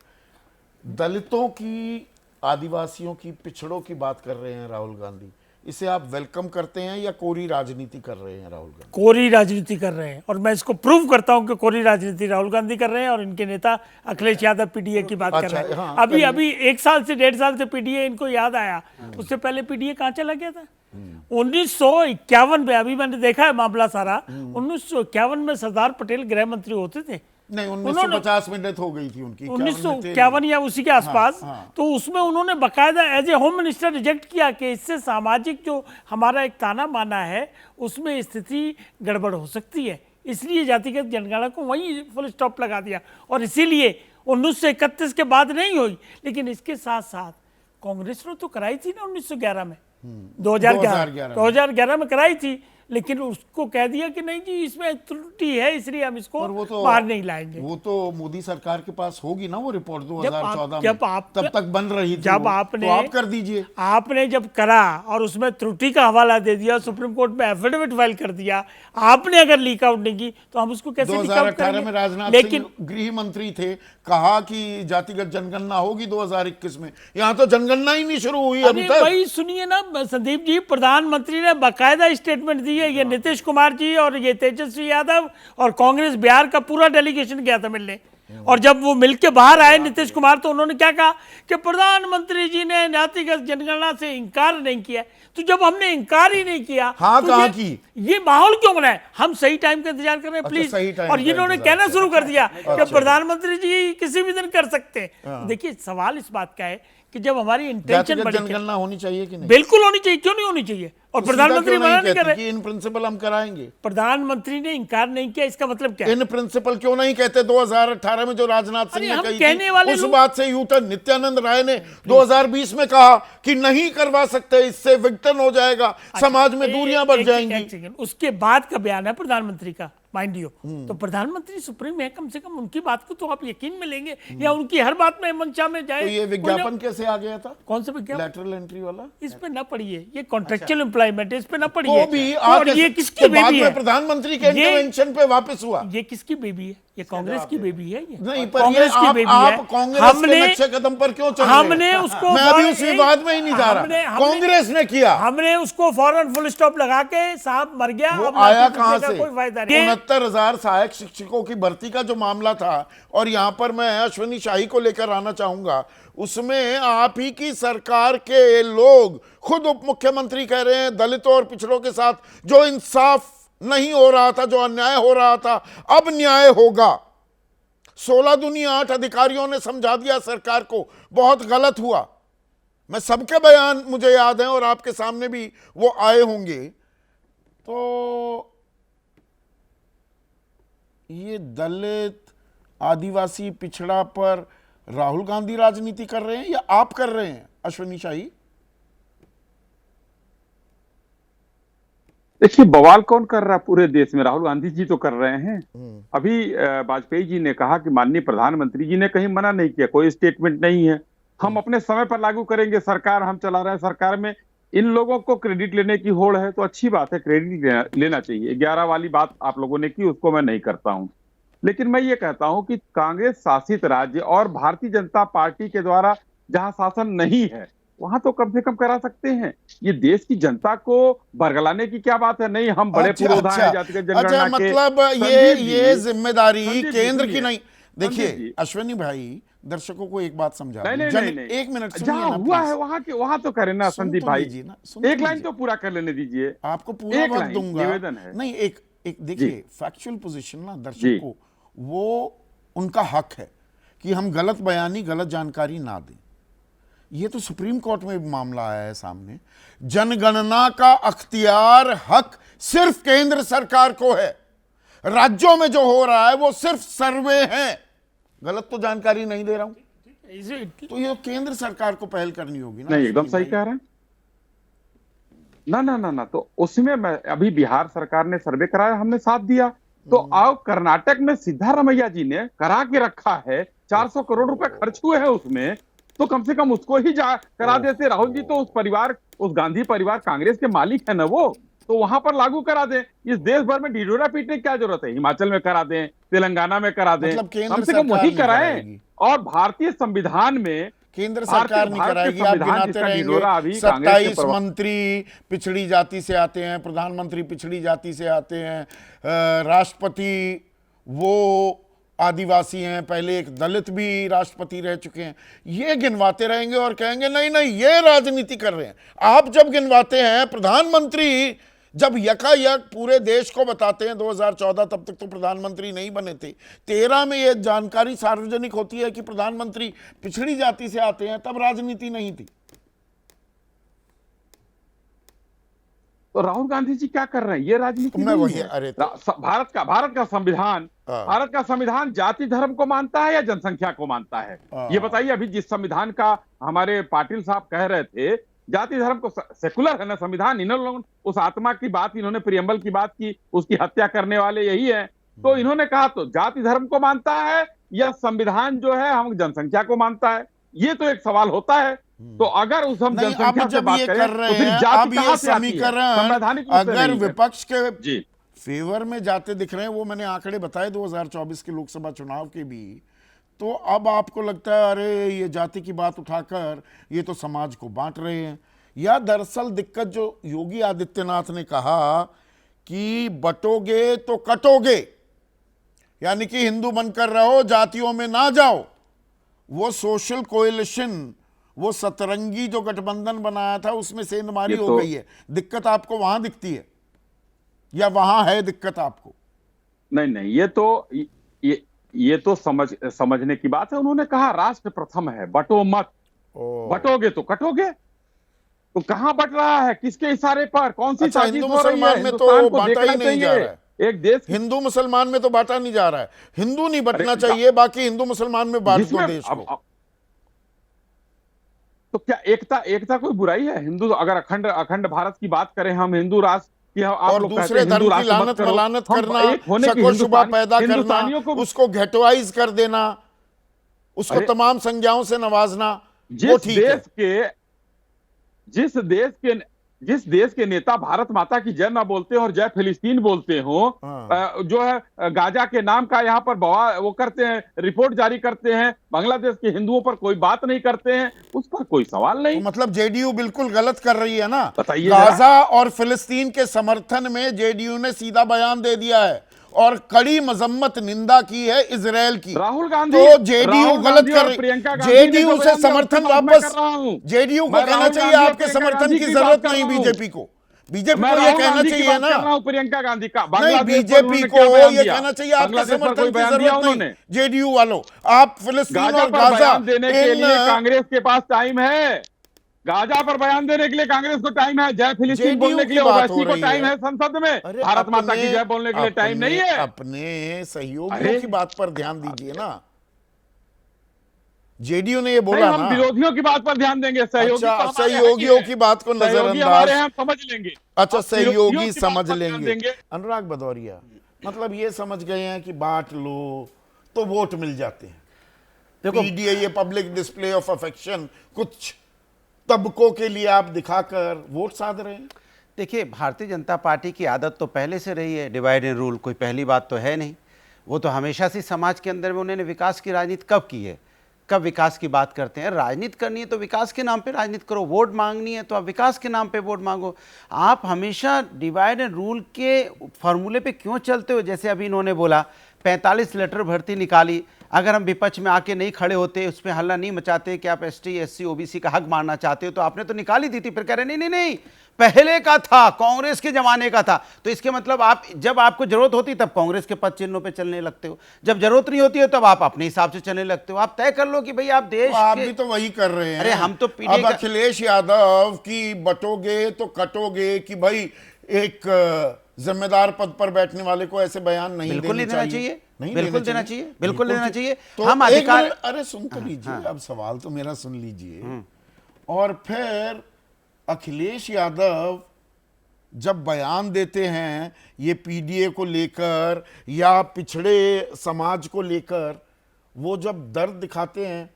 दलितों की, आदिवासियों की, पिछड़ों की बात कर रहे हैं राहुल गांधी। इसे आप वेलकम करते हैं या कोरी राजनीति कर रहे हैं राहुल गांधी? कोरी राजनीति कर रहे हैं और मैं इसको प्रूव करता हूं कि कोरी राजनीति राहुल गांधी कर रहे हैं और इनके नेता अखिलेश यादव पीडीए की बात कर अच्छा, रहे हैं। हाँ, अभी अभी 1 साल से 1.5 साल से पीडीए इनको याद आया, उससे पहले पीडीए कहाँ चला गया था? 1951 में, अभी मैंने देखा है मामला सारा, 1951 में सरदार पटेल गृह मंत्री होते थे। नहीं, 1950 में डेथ हो गई थी उनकी, 1951 या उसी के आसपास। तो उसमें उन्होंने बकायदा as a home minister reject किया कि इससे सामाजिक जो हमारा एक ताना माना है उसमें स्थिति गड़बड़ हो सकती है, इसलिए जातिगत जनगणना को वहीं फुल स्टॉप लगा दिया। और इसीलिए 1931 के बाद नहीं हुई, लेकिन इसके साथ साथ कांग्रेस ने तो कराई थी ना 1911 में, 2011 में कराई थी, लेकिन उसको कह दिया कि नहीं जी इसमें त्रुटि है इसलिए हम इसको बाहर नहीं लाएंगे। वो तो मोदी सरकार के पास होगी ना वो रिपोर्ट 2014 जब में, आप तब तक बन रही थी जब वो, आपने तो आप कर दीजिए। आपने जब करा और उसमें त्रुटि का हवाला दे दिया, सुप्रीम कोर्ट में एफिडेविट फाइल कर दिया, आपने अगर लीक आउट नहीं की तो हम उसको कैसे लीक आउट 2018 में राजनाथ सिंह गृह मंत्री थे, कहा कि जातिगत जनगणना होगी 2021 में। यहाँ तो जनगणना ही नहीं शुरू हुई अभी तक। भाई सुनिए ना संदीप जी, प्रधानमंत्री ने बाकायदा स्टेटमेंट दी है। ये नीतीश कुमार जी और ये तेजस्वी यादव और कांग्रेस बिहार का पूरा डेलीगेशन गया था मिलने, और जब वो मिलके बाहर आए नीतीश कुमार तो उन्होंने क्या कहा कि प्रधानमंत्री जी ने जातिगत जनगणना से इंकार नहीं किया। तो जब हमने इंकार ही नहीं किया, हाँ, तो कहाँ की? ये माहौल क्यों बनाए? हम सही टाइम का इंतजार कर रहे हैं, प्लीज। सही टाइम और का इन्होंने इंतजार कहना कर शुरू कर दिया कि प्रधानमंत्री जी किसी भी दिन कर सकते हैं। देखिए, सवाल इस बात का है कि जब हमारी इंटेंशन जातिगत बड़ी जनगणना होनी चाहिए कि नहीं? बिल्कुल होनी चाहिए, क्यों नहीं होनी चाहिए? और तो सीधा प्रधानमंत्री क्यों मना नहीं कहते कर रहे। कि इन प्रिंसिपल हम कराएंगे? प्रधानमंत्री ने इनकार नहीं किया, इसका मतलब क्या है? इन प्रिंसिपल क्यों नहीं कहते? 2018 में जो राजनाथ सिंह अरे ने हम कही कहने थी, वाले उस लोग- बात से यूटर्न नित्यानंद राय ने 2020 में कहा कि नहीं करवा सकते, इससे विघटन हो जाएगा, समाज में दूरियां बढ़ जाएंगी। एक सेकंड, उसके बाद का बयान है प्रधानमंत्री का, माइंड यू। तो प्रधानमंत्री सुप्रीम है, कम से कम उनकी बात को तो आप यकीन में लेंगे, या उनकी हर बात में मंशा में जाए? तो ये विज्ञापन कैसे आ गया था? कौन सा विज्ञापन? लेटरल एंट्री वाला? इस पे ना पढ़िए, ये कॉन्ट्रेक्चुअल एम्प्लॉयमेंट है, इस पे ना वो पढ़िए। भी और आप ये इसके किसकी बाद बेबी में है? प्रधानमंत्री के इंटरवेंशन पे वापस हुआ। ये किसकी बेबी है? ये कांग्रेस की बेबी है। ये नहीं, पर ये कांग्रेस की बेबी है। आप कांग्रेस के नक्शे कदम पर क्यों चल रहे हैं? हमने उसको मैं अभी उस विवाद में ही नहीं जा रहा। कांग्रेस ने किया, हमने उसको फौरन फुल स्टॉप लगा के साहब मर गया। वो अब आया लाठी कहां पीटने का से? कोई फायदा नहीं। 69,000 सहायक शिक्षकों की भर्ती का जो मामला था, और यहां पर मैं अश्विनी शाही को लेकर आना चाहूंगा, उसमें आप ही की सरकार के लोग खुद उप मुख्यमंत्री कह रहे हैं दलितों और पिछड़ों के साथ जो इंसाफ नहीं हो रहा था, जो अन्याय हो रहा था, अब न्याय होगा। 16 दूनी 8 अधिकारियों ने समझा दिया सरकार को, बहुत गलत हुआ। मैं सबके बयान मुझे याद हैं और आपके सामने भी वो आए होंगे। तो ये दलित, आदिवासी, पिछड़ा पर राहुल गांधी राजनीति कर रहे हैं या आप कर रहे हैं अश्विनी शाही? देखिए, बवाल कौन कर रहा है पूरे देश में? राहुल गांधी जी तो कर रहे हैं। अभी वाजपेयी जी ने कहा कि माननीय प्रधानमंत्री जी ने कहीं मना नहीं किया, कोई स्टेटमेंट नहीं है, हम अपने समय पर लागू करेंगे, सरकार हम चला रहे हैं, सरकार में इन लोगों को क्रेडिट लेने की होड़ है, तो अच्छी बात है, क्रेडिट लेना चाहिए। 11 वाली बात आप लोगों ने की, उसको मैं नहीं करता हूं, लेकिन मैं ये कहता हूं कि कांग्रेस शासित राज्य और भारतीय जनता पार्टी के द्वारा जहां शासन नहीं है वहां तो कम से कम करा सकते हैं। ये देश की जनता को बरगलाने की क्या बात है? नहीं, हम बड़े पुरोधा हैं जातिगत जनगणना के। मतलब ये जिम्मेदारी केंद्र की नहीं। देखिए अश्विनी भाई, दर्शकों को एक बात समझा नहीं, एक मिनट जहां हुआ है वहां तो करें ना संदीप भाई। एक लाइन तो पूरा कर लेने दीजिए। आपको पूरा वक्त दूंगा, निवेदन है। नहीं, एक देखिए फैक्चुअल पोजीशन ना दर्शक को, वो उनका हक है कि हम गलत बयानी, गलत जानकारी ना दें। ये तो सुप्रीम कोर्ट में मामला आया है सामने। जनगणना का अख्तियार, हक सिर्फ केंद्र सरकार को है। राज्यों में जो हो रहा है वो सिर्फ सर्वे है। गलत तो जानकारी नहीं दे रहा हूं, तो ये केंद्र सरकार को पहल करनी होगी ना। नहीं, एकदम सही कह रहे हैं। ना, तो उसमें मैं अभी बिहार सरकार ने सर्वे कराया, हमने साथ दिया। तो अब कर्नाटक में सिद्धारमैया जी ने करा के रखा है, 400 करोड़ रुपए खर्च हुए हैं उसमें, तो कम से कम उसको ही करा देते। राहुल जी तो उस गांधी परिवार कांग्रेस के मालिक है ना वो, तो वहां पर लागू करा दें। इस देश भर में ढिढोरा पीटने की क्या जरूरत है? हिमाचल में करा दें, तेलंगाना में करा दें, मतलब कम से कम वही कराएं। और भारतीय संविधान में केंद्र सरकार नहीं कराएगी। आप गिनाते रहेंगे 27 मंत्री पिछड़ी जाति से आते हैं, प्रधानमंत्री पिछड़ी जाति से आते हैं, राष्ट्रपति वो आदिवासी हैं, पहले एक दलित भी राष्ट्रपति रह चुके हैं। ये गिनवाते रहेंगे और कहेंगे नहीं ये राजनीति कर रहे हैं। आप जब गिनवाते हैं, प्रधानमंत्री जब यकायक पूरे देश को बताते हैं, 2014 तब तक तो प्रधानमंत्री नहीं बने थे, 13 में यह जानकारी सार्वजनिक होती है कि प्रधानमंत्री पिछड़ी जाति से आते हैं, तब राजनीति नहीं थी। तो राहुल गांधी जी क्या कर रहे हैं? ये राजनीति नहीं है। अरे भारत का संविधान जाति धर्म को मानता है या जनसंख्या को मानता है? ये बताइए। अभी जिस संविधान का हमारे पाटिल साहब कह रहे थे, जाति धर्म को, सेकुलर है ना संविधान, इन्होंने उस आत्मा की बात, इन्होंने प्रियम्बल की बात की, उसकी हत्या करने वाले यही है। तो इन्होंने कहा तो जाति धर्म को मानता है या संविधान जो है हम जनसंख्या को मानता है? ये तो एक सवाल होता है। तो अगर उस हम जनसंख्या से बात करें तो फिर जाति कहां से आती है? संवैधानिक अगर विपक्ष के फेवर में जाते दिख रहे हैं, वो मैंने आंकड़े बताए 2024 के लोकसभा चुनाव के भी, तो अब आपको लगता है अरे ये जाति की बात उठाकर ये तो समाज को बांट रहे हैं। या दरअसल दिक्कत जो योगी आदित्यनाथ ने कहा कि बटोगे तो कटोगे, यानी कि हिंदू बनकर रहो, जातियों में ना जाओ, वो सोशल कोएलिशन, वो सतरंगी जो गठबंधन बनाया था उसमें सेंधमारी हो गई है। दिक्कत आपको वहां दिखती है या वहां है दिक्कत आपको? नहीं, ये तो समझने की बात है। उन्होंने कहा राष्ट्र प्रथम है, बटो मत। बटोगे तो कटोगे। तो कहां बट रहा है, किसके इशारे पर, कौन सी अच्छा, साजिश हिंदू हो रही है? मुसलमान में तो हिंदुस्तान को बांटा ही देखना नहीं जा चाहिए। रहा है। एक देश हिंदू मुसलमान में तो बांटा नहीं जा रहा है, हिंदू नहीं बटना अरे, चाहिए, बाकी हिंदू मुसलमान में बांट दो जिसमें देश को। तो क्या एकता एकता कोई बुराई है? हिंदू अगर अखंड अखंड भारत की बात करें, हम हिंदू राष्ट्र की, आप और लोग कहते दूसरे हैं हिंदू धर्म की राष्ट्र मत लानत करो, मलानत हम करना, एक होने की शक्ल शुबा पैदा करना, हिंदुस्तानियों को उसको घेटवाइज कर देना, उसको अरे, तमाम संज्ञाओं से नवाजना, वो जिस ठीक है। देश के जिस देश के नेता भारत माता की जय ना बोलते हो और जय फिलिस्तीन बोलते हो, हाँ। जो है गाजा के नाम का यहाँ पर वो करते हैं, रिपोर्ट जारी करते हैं, बांग्लादेश के हिंदुओं पर कोई बात नहीं करते हैं, उस पर कोई सवाल नहीं। तो मतलब जेडीयू बिल्कुल गलत कर रही है ना। बताइए गाजा और फिलिस्तीन के समर्थन में जेडीयू ने सीधा बयान दे दिया है और कड़ी मजम्मत निंदा की है इजराइल की। राहुल गांधी तो जेडीयू राहुल गलत गांधी कर और रही, प्रियंका गांधी ने जेडीयू जो से बयान दिया, समर्थन उसकी बात मैं वापस, कर रहा हूं। जेडीयू को मैं कहना राहुल चाहिए गांधी और आपके प्रियंका समर्थन गांधी की की जरूरत बात कर नहीं रहा हूं। बीजेपी को। बीजेपी मैं को ये राहुल कहना गांधी की चाहिए बात ना, कर रहा हूं, प्रियंका गांधी का। नहीं बांग्लादेश पर बीजेपी उन्होंने को क्या बयान ये दिया? कहना चाहिए आपके बांग्लादेश पर समर्थन कोई की बयान दिया जरूरत उन्होंने? नहीं। जेडीयू वालों, आप फिलिस्तीन गाजा और पर गाजा बयान देने के इन लिए कांग्रेस के पास टाइम है। गाजा पर बयान देने के लिए कांग्रेस को टाइम है, जय फिलिस्तीन जेडीयू बोलने के की लिए बात हो ओवैसी को रही टाइम है। है संसद में, अरे भारत माता की जय बोलने के लिए टाइम नहीं है। अपने सहयोगियों अरे, की बात पर ध्यान दीजिए ना। जेडीयू ने ये नहीं, बोला हम ना। विरोधियों की बात पर ध्यान देंगे, सहयोगी अच्छा, तो हमारे हैं सहयोगियों ही की बात को हैं। सहयोगी हमारे नजरअंदाज, हैं, हम समझ लेंगे। अच्छा हम विरोधियों सहयोगी की बात समझ पर ध्यान लेंगे। देंगे। अनुराग भदौरिया, मतलब ये समझ गए हैं कि बांट लो तो वोट मिल जाते हैं। देखो, पीडीए ये पब्लिक डिस्प्ले ऑफ अफेक्शन कुछ तबकों के लिए आप दिखाकर वोट साध रहे हैं। देखिए, भारतीय जनता पार्टी की आदत तो पहले से रही है डिवाइड एंड रूल, कोई पहली बात तो है नहीं। वो तो हमेशा से समाज के अंदर में उन्होंने विकास की राजनीति कब की है, कब विकास की बात करते हैं। राजनीति करनी है तो विकास के नाम पे राजनीति करो, वोट मांगनी है तो आप विकास के नाम पे वोट मांगो। आप हमेशा डिवाइड एंड रूल के फॉर्मूले पे क्यों चलते हो? जैसे अभी इन्होंने बोला 45 लेटर भर्ती निकाली, अगर हम विपक्ष में आके नहीं खड़े होते, उसमें हल्ला नहीं मचाते कि आप एसटी एससी ओबीसी का हक मारना चाहते हो, तो आपने तो निकाल ही दी थी। फिर कह रहे नहीं नहीं नहीं, पहले का था, कांग्रेस के जमाने का था। तो इसके मतलब आप जब आपको जरूरत होती तब कांग्रेस के पद चिन्हों पे चलने लगते हो, जब जरूरत नहीं होती है तब आप अपने हिसाब से चलने लगते हो। आप तय कर लो कि भाई आप देश तो आप के... भी तो वही कर रहे हैं। अरे हम तो पीढ़ी अब अखिलेश यादव की बटोगे तो कटोगे कि भाई एक जिम्मेदार पद पर बैठने वाले को ऐसे बयान नहीं बिल्कुल देने देना चाहिए, नहीं बिल्कुल देना चाहिए, बिल्कुल देना चाहिए। तो हम एक अधिकार... मिनट, अरे सुन तो लीजिए, अब सवाल तो मेरा सुन लीजिए। और फिर अखिलेश यादव जब बयान देते हैं ये पीडीए को लेकर या पिछड़े समाज को लेकर, वो जब दर्द दिखाते हैं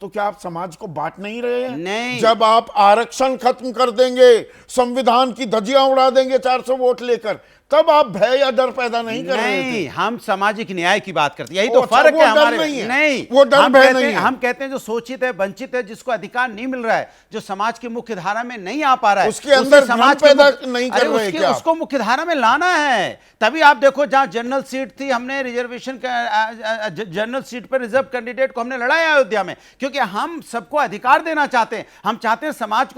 तो क्या आप समाज को बांट नहीं रहे हैं? नहीं। जब आप आरक्षण खत्म कर देंगे, संविधान की धज्जियां उड़ा देंगे 400 वोट लेकर, तब आप भय या डर पैदा नहीं कर रहे थे। नहीं, हम सामाजिक न्याय की बात करते हैं, यही तो अच्छा, फर्क वो है डर हमारे। नहीं है। नहीं, वो डर हम भय कहते नहीं हैं, है। हम कहते हैं जो शोषित है, वंचित है, जिसको अधिकार नहीं मिल रहा है, जो समाज की मुख्य धारा में नहीं आ पा रहा है, उसके अंदर उसी समाज भ्रम के पैदा नहीं कर रहे क्या आप? उसको मुख्य धारा में लाना है। तभी आप देखो, जहां जनरल सीट थी, हमने रिजर्वेशन का जनरल सीट पर रिजर्व कैंडिडेट को हमने लड़ाया अयोध्या में, क्योंकि हम सबको अधिकार देना चाहते हैं। हम चाहते हैं समाज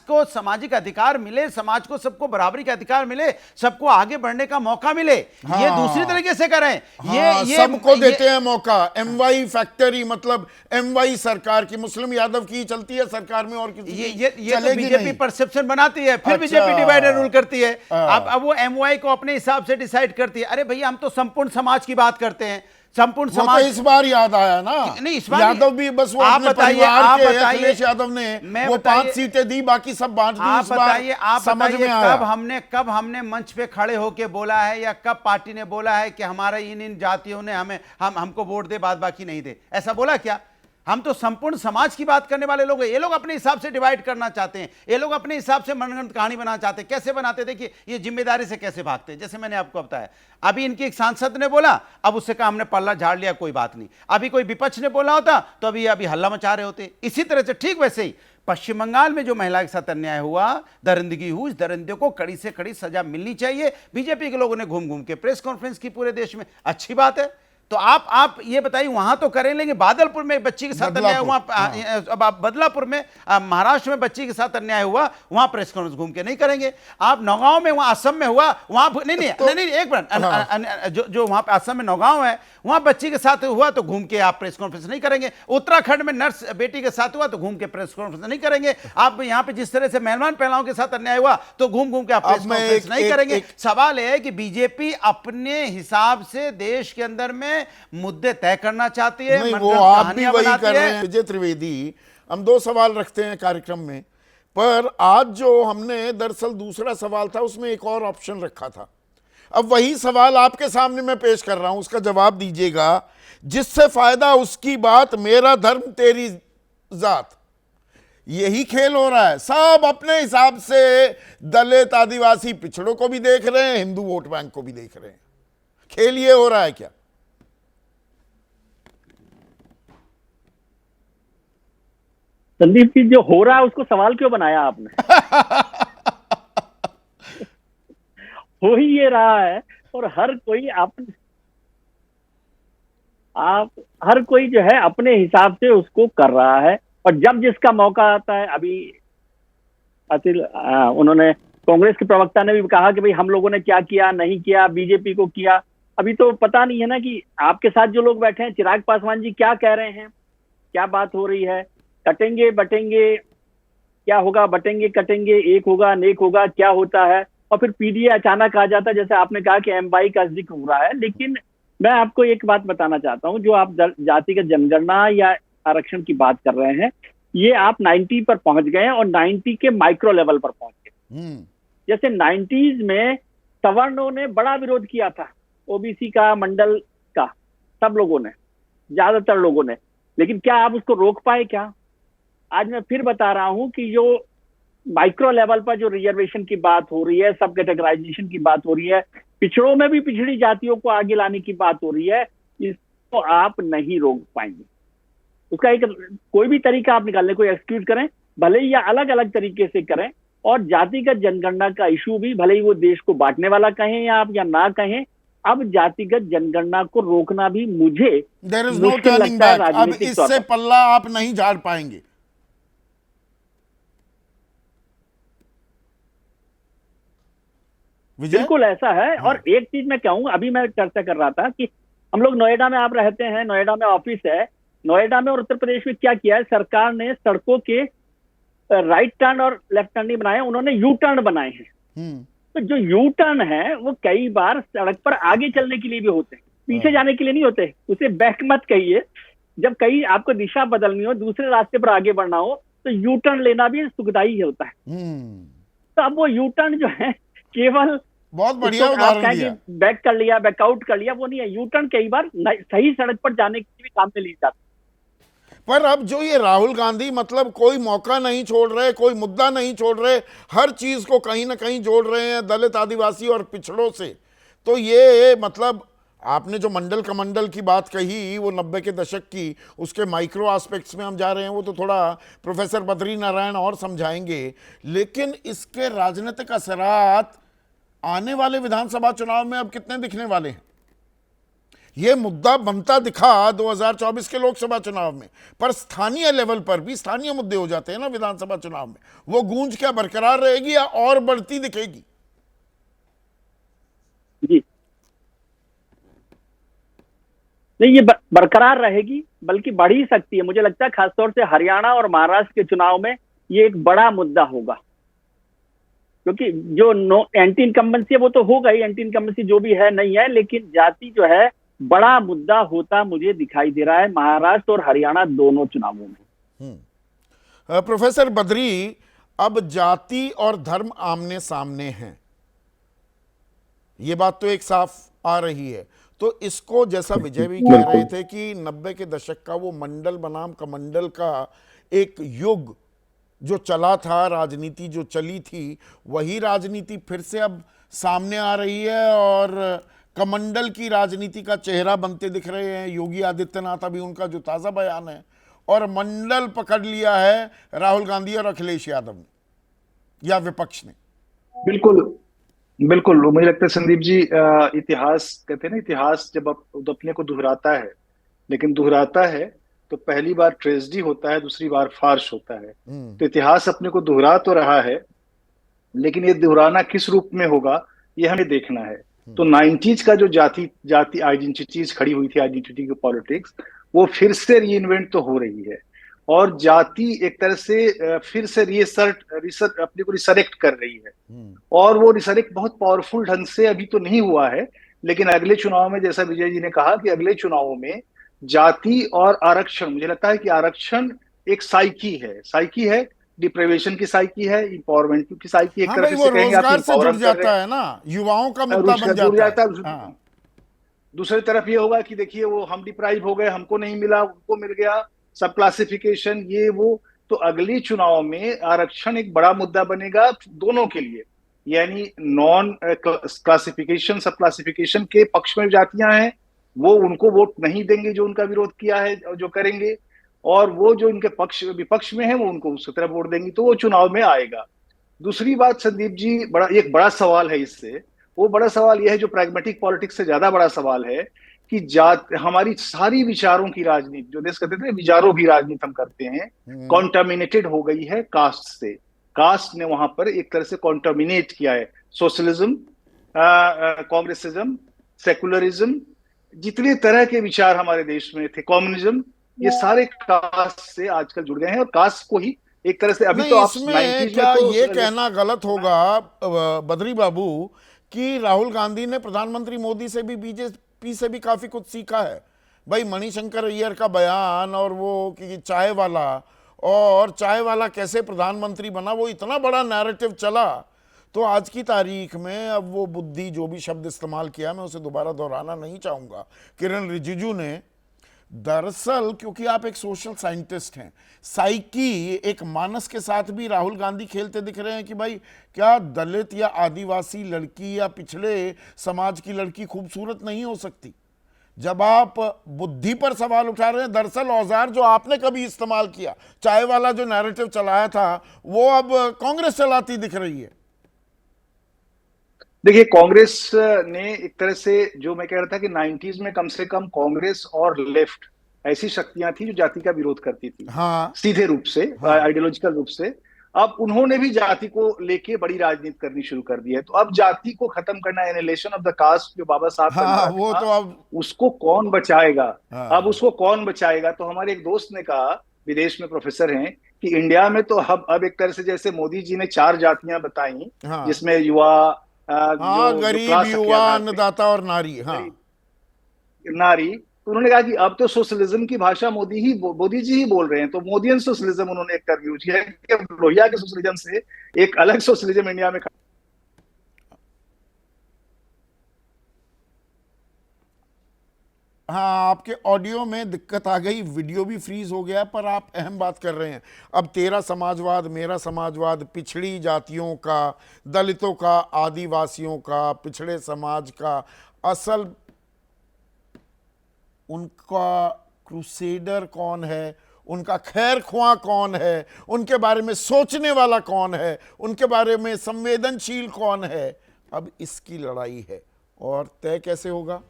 को सामाजिक अधिकार मिले, समाज को सबको बराबरी का अधिकार मिले, सबको आगे बढ़ने का मौका मिले। ये दूसरी तरीके से करें। ये सबको देते हैं मौका। एमवाई फैक्ट्री, मतलब एमवाई सरकार की, मुस्लिम यादव की चलती है सरकार में और किसी की ये तो चलेगी बीजेपी नहीं। परसेप्शन बनाती है, फिर अच्छा। बीजेपी डिवाइड एंड रूल करती है। अब वो एमवाई को अपने हिसाब से डिसाइड करती है। अरे भैया, हम तो संपूर्ण समाज की बात करते हैं, संपूर्ण वो तो समाज। इस बार याद आया ना, नहीं, इस बार यादव भी बस वो आप अपने बताइए, परिवार आप के, बताइए, अखिलेश यादव ने मैं वो बताइए, 5 सीटें दी, बाकी सब बांट दी। आप इस बार बताइए, आप समझ बताइए में आया। कब हमने मंच पे खड़े होके बोला है, या कब पार्टी ने बोला है कि हमारा इन जातियों ने हमको वोट दे, बाद बाकी नहीं दे? ऐसा बोला क्या? हम तो संपूर्ण समाज की बात करने वाले लोग हैं। ये लोग अपने हिसाब से डिवाइड करना चाहते हैं, ये लोग अपने हिसाब से मनगढ़ंत कहानी बनाना चाहते हैं। कैसे बनाते? देखिए, ये जिम्मेदारी से कैसे भागते हैं। जैसे मैंने आपको बताया, अभी इनके एक सांसद ने बोला, अब उससे कहा हमने पल्ला झाड़ लिया, कोई बात नहीं। अभी कोई विपक्ष ने बोला होता तो अभी हल्ला मचा रहे होते। इसी तरह से ठीक वैसे ही पश्चिम बंगाल में जो महिला के साथ अन्याय हुआ, दरिंदगी हुई, दरिंदों को कड़ी से कड़ी सजा मिलनी चाहिए। बीजेपी के लोगों ने घूम घूम के प्रेस कॉन्फ्रेंस की पूरे देश में, अच्छी बात है। तो आप ये बताइए, वहां तो करें, लेंगे बादलपुर में एक बच्ची के साथ अन्याय हुआ, अब आप बदलापुर में महाराष्ट्र में बच्ची के साथ अन्याय हुआ, वहां प्रेस कॉन्फ्रेंस घूम के नहीं करेंगे। आप नौगांव में, वहां असम में हुआ, वहां नहीं एक मिनट, जो वहां पे असम में नौगांव है, वहां बच्ची के साथ हुआ तो घूम के आप प्रेस कॉन्फ्रेंस नहीं करेंगे। उत्तराखंड में नर्स बेटी के साथ हुआ तो घूम के प्रेस कॉन्फ्रेंस नहीं करेंगे। आप यहाँ पे जिस तरह से मेहमान पहलाओं के साथ अन्याय हुआ तो घूम के आप प्रेस कॉन्फ्रेंस नहीं करेंगे। सवाल यह है कि बीजेपी अपने हिसाब से देश के अंदर में मुद्दे तय करना चाहती है, नहीं, वो आप भी वही कर रहे हैं। विजय त्रिवेदी, हम दो सवाल रखते हैं कार्यक्रम में, पर आज जो हमने दरअसल दूसरा सवाल था उसमें एक और ऑप्शन रखा था। अब वही सवाल आपके सामने मैं पेश कर रहा हूं, उसका जवाब दीजिएगा। जिससे फायदा उसकी बात, मेरा धर्म तेरी जात, यही खेल हो रहा है। सब अपने हिसाब से दलित, आदिवासी, पिछड़ों को भी देख रहे हैं, हिंदू वोट बैंक को भी देख रहे हैं। खेल ये हो रहा है क्या? संदीप जी, जो हो रहा है उसको सवाल क्यों बनाया आपने? हो ही ये रहा है, और हर कोई हर कोई जो है अपने हिसाब से उसको कर रहा है। और जब जिसका मौका आता है, अभी उन्होंने, कांग्रेस के प्रवक्ता ने भी कहा कि भाई हम लोगों ने क्या किया, नहीं किया, बीजेपी को किया। अभी तो पता नहीं है ना कि आपके साथ जो लोग बैठे हैं, चिराग पासवान जी क्या कह रहे हैं, क्या बात हो रही है, कटेंगे बटेंगे, क्या होगा, बटेंगे कटेंगे, एक होगा नेक होगा, क्या होता है। और फिर पीडीए अचानक आ जाता है, जैसे आपने कहा कि एमवाई का जिक्र हो रहा है। लेकिन मैं आपको एक बात बताना चाहता हूं, जो आप जातिगत जनगणना या आरक्षण की बात कर रहे हैं, ये आप 90 पर पहुंच गए हैं और 90 के माइक्रो लेवल पर पहुंच गए। जैसे 90s में सवर्णों ने बड़ा विरोध किया था, ओबीसी का, मंडल का, सब लोगों ने, ज्यादातर लोगों ने, लेकिन क्या आप उसको रोक पाए क्या? आज मैं फिर बता रहा हूं कि जो माइक्रो लेवल पर जो रिजर्वेशन की बात हो रही है, सब कैटेगराइजेशन की बात हो रही है, पिछड़ों में भी पिछड़ी जातियों को आगे लाने की बात हो रही है, इसको आप नहीं रोक पाएंगे। उसका एक कोई भी तरीका आप निकालने, कोई एक्सक्यूज करें, भले ही या अलग अलग तरीके से करें। और जातिगत जनगणना का इशू भी, भले ही वो देश को बांटने वाला कहें या आप या ना कहें, अब जातिगत जनगणना को रोकना भी मुझे there is no turning back. अब इससे पल्ला आप नहीं झाड़ पाएंगे। बिल्कुल ऐसा है। हाँ। और एक चीज मैं कहूँ, अभी मैं चर्चा कर रहा था कि हम लोग नोएडा में, आप रहते हैं, नोएडा में ऑफिस है, नोएडा में और उत्तर प्रदेश में क्या किया है, सरकार ने सड़कों के राइट टर्न और लेफ्ट टर्न नहीं बनाए, उन्होंने यू टर्न बनाए हैं। तो जो यू टर्न है वो कई बार सड़क पर आगे चलने के लिए भी होते हैं, पीछे जाने के लिए नहीं होते। उसे बैक मत कहिए। जब कहीं आपको दिशा बदलनी हो, दूसरे रास्ते पर आगे बढ़ना हो, तो यू टर्न लेना भी सुखदायी होता है। तो अब वो यू टर्न जो है, केवल बहुत बढ़िया उदाहरण दिया, बैक कर लिया, बैकआउट कर लिया, वो नहीं है। यू टर्न कई बार सही सड़क पर जाने के लिए भी काम में ली जाती है। पर अब जो ये राहुल गांधी, मतलब कोई मौका नहीं छोड़ रहे, कोई मुद्दा नहीं छोड़ रहे, हर चीज को कहीं ना कहीं जोड़ रहे हैं दलित, आदिवासी और पिछड़ों से। तो ये मतलब आपने जो मंडल कमंडल की बात कही, वो 90 के दशक की, उसके माइक्रो एस्पेक्ट्स में हम जा रहे हैं, वो तो थोड़ा प्रोफेसर बद्री नारायण और समझाएंगे। लेकिन इसके राजनीतिक असरात आने वाले विधानसभा चुनाव में अब कितने दिखने वाले हैं? यह मुद्दा बनता दिखा 2024 के लोकसभा चुनाव में, पर स्थानीय लेवल पर भी स्थानीय मुद्दे हो जाते हैं ना विधानसभा चुनाव में। वो गूंज क्या बरकरार रहेगी या और बढ़ती दिखेगी? जी नहीं, ये बरकरार रहेगी, बल्कि बढ़ ही सकती है। मुझे लगता है खासतौर से हरियाणा और महाराष्ट्र के चुनाव में ये एक बड़ा मुद्दा होगा, क्योंकि जो एंटी इनकम्बेंसी है वो तो होगा ही, एंटी इनकम्बेंसी जो भी है नहीं है, लेकिन जाति जो है बड़ा मुद्दा होता मुझे दिखाई दे रहा है महाराष्ट्र और हरियाणा दोनों चुनावों में। प्रोफेसर बद्री, अब जाति और धर्म आमने सामने हैं, ये बात तो एक साफ आ रही है। तो इसको, जैसा विजय भी कह रहे थे कि 90 के दशक का वो मंडल बनाम कमंडल का एक युग जो चला था, राजनीति जो चली थी, वही राजनीति फिर से अब सामने आ रही है और कमंडल की राजनीति का चेहरा बनते दिख रहे हैं योगी आदित्यनाथ। अभी उनका जो ताज़ा बयान है, और मंडल पकड़ लिया है राहुल गांधी और अखिलेश यादव ने या विपक्ष ने। बिल्कुल बिल्कुल, मुझे लगता है संदीप जी, इतिहास कहते हैं ना, इतिहास जब अपने को दोहराता है, लेकिन दोहराता है तो पहली बार ट्रेजेडी होता है, दूसरी बार फार्श होता है। तो इतिहास अपने को दोहरा तो रहा है, लेकिन ये दोहराना किस रूप में होगा ये हमें देखना है। तो 90s का जो जाति जाति आइडेंटिटीज खड़ी हुई थी, आइडेंटिटी की पॉलिटिक्स, वो फिर से रीइन्वेंट तो हो रही है, और जाति एक तरह से फिर से रिसर्ट अपने को रिसरेक्ट कर रही है। और वो रिसरेक्ट बहुत पावरफुल ढंग से अभी तो नहीं हुआ है, लेकिन अगले चुनाव में, जैसा विजय जी ने कहा कि अगले चुनावों में जाति और आरक्षण, मुझे लगता है कि आरक्षण एक साइकी है, डिप्रेवेशन की साइकी है, इंपावरमेंट की साइकी, एक हाँ तरह भाई, से वो कहेंगे आप रोजगार से empower जुड़ कर रहे जाता हैं, है ना, युवाओं का मुद्दा रोजगार बन जुड़ जाता जाता है। है। हाँ। दूसरी तरफ ये होगा कि देखिए वो हम डिप्राइव हो गए, हमको नहीं मिला, उनको मिल गया, सब क्लासिफिकेशन ये वो। तो अगले चुनाव में आरक्षण एक बड़ा मुद्दा बनेगा दोनों के लिए, यानी नॉन क्लासिफिकेशन सब क्लासिफिकेशन के पक्ष में जातियां हैं, वो उनको वोट नहीं देंगे जो उनका विरोध किया है, जो करेंगे, और वो जो इनके विपक्ष में है वो उनको उसकी तरफ वोट देंगी। तो वो चुनाव में आएगा। दूसरी बात संदीप जी, एक बड़ा सवाल है इससे, वो बड़ा सवाल यह है जो प्रैग्मेटिक पॉलिटिक्स से ज्यादा बड़ा सवाल है, कि जात हमारी सारी विचारों की राजनीति, जो देश कहते थे विचारों की राजनीति हम करते हैं, कॉन्टामिनेटेड हो गई है कास्ट से। कास्ट ने वहां पर एक तरह से कॉन्टामिनेट किया है। सोशलिज्म, कांग्रेसिज्म, सेकुलरिज्म, जितने तरह के विचार हमारे देश में थे, कम्युनिज्म, ये सारे कास्ट से आजकल जुड़ गए हैं, और कास्ट को ही एक तरह से अभी नहीं, तो आप इसमें 90s क्या में तो ये कहना गलत होगा बद्री बाबू कि राहुल गांधी ने प्रधानमंत्री मोदी से भी, बीजेपी से भी काफी कुछ सीखा है? भाई मणिशंकर अय्यर का बयान, और वो कि चाय वाला कैसे प्रधानमंत्री बना, वो इतना बड़ा नैरेटिव चला। तो आज की तारीख में अब वो बुद्धि, जो भी शब्द इस्तेमाल किया, मैं उसे दोबारा दोहराना नहीं चाहूंगा, किरण रिजिजू ने, दरअसल क्योंकि आप एक सोशल साइंटिस्ट हैं, साइकी, एक मानस के साथ भी राहुल गांधी खेलते दिख रहे हैं कि भाई क्या दलित या आदिवासी लड़की या पिछड़े समाज की लड़की खूबसूरत नहीं हो सकती? जब आप बुद्धि पर सवाल उठा रहे हैं, दरअसल औजार जो आपने कभी इस्तेमाल किया, चाय वाला जो नैरेटिव चलाया था, वो अब कांग्रेस चलाती दिख रही है। देखिए, कांग्रेस ने एक तरह से, जो मैं कह रहा था कि 90s में कम से कम कांग्रेस और लेफ्ट ऐसी शक्तियां थी जो जाति का विरोध करती थी, हाँ, सीधे रूप से, हाँ, आइडियोलॉजिकल रूप से। अब उन्होंने भी जाति को लेके बड़ी राजनीति करनी शुरू कर दी है। तो अब जाति को खत्म करना, एनिहिलेशन ऑफ द कास्ट, जो बाबा साहब का हाँ, नारा वो था, तो अब, उसको कौन बचाएगा? हाँ, अब उसको कौन बचाएगा? तो हमारे एक दोस्त ने कहा, विदेश में प्रोफेसर हैं, कि इंडिया में तो अब एक तरह से, जैसे मोदी जी ने 4 जातियां बताई, हाँ, जिसमें युवा, हाँ, जो गरीब, क्लास के युवा, आधार पे, अन्नदाता और नारी, हाँ, नारी। तो उन्होंने कहा कि अब तो सोशलिज्म की भाषा मोदी जी ही बोल रहे हैं। तो मोदियन सोशलिज्म उन्होंने एक टर्म यूज किया है कि लोहिया के सोशलिज्म से एक अलग सोशलिज्म इंडिया में। हाँ, आपके ऑडियो में दिक्कत आ गई, वीडियो भी फ्रीज हो गया, पर आप अहम बात कर रहे हैं। अब तेरा समाजवाद, मेरा समाजवाद, पिछड़ी जातियों का, दलितों का, आदिवासियों का, पिछड़े समाज का, असल उनका क्रूसेडर कौन है, उनका खैर ख्वाह कौन है, उनके बारे में सोचने वाला कौन है, उनके बारे में संवेदनशील कौन है, अब इसकी लड़ाई है। और तय कैसे होगा?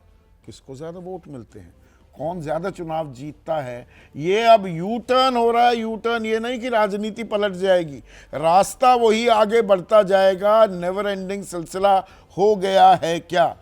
किसको ज्यादा वोट मिलते हैं, कौन ज्यादा चुनाव जीतता है, ये अब यू टर्न हो रहा है। यू टर्न ये नहीं कि राजनीति पलट जाएगी, रास्ता वही आगे बढ़ता जाएगा। नेवर एंडिंग सिलसिला हो गया है क्या?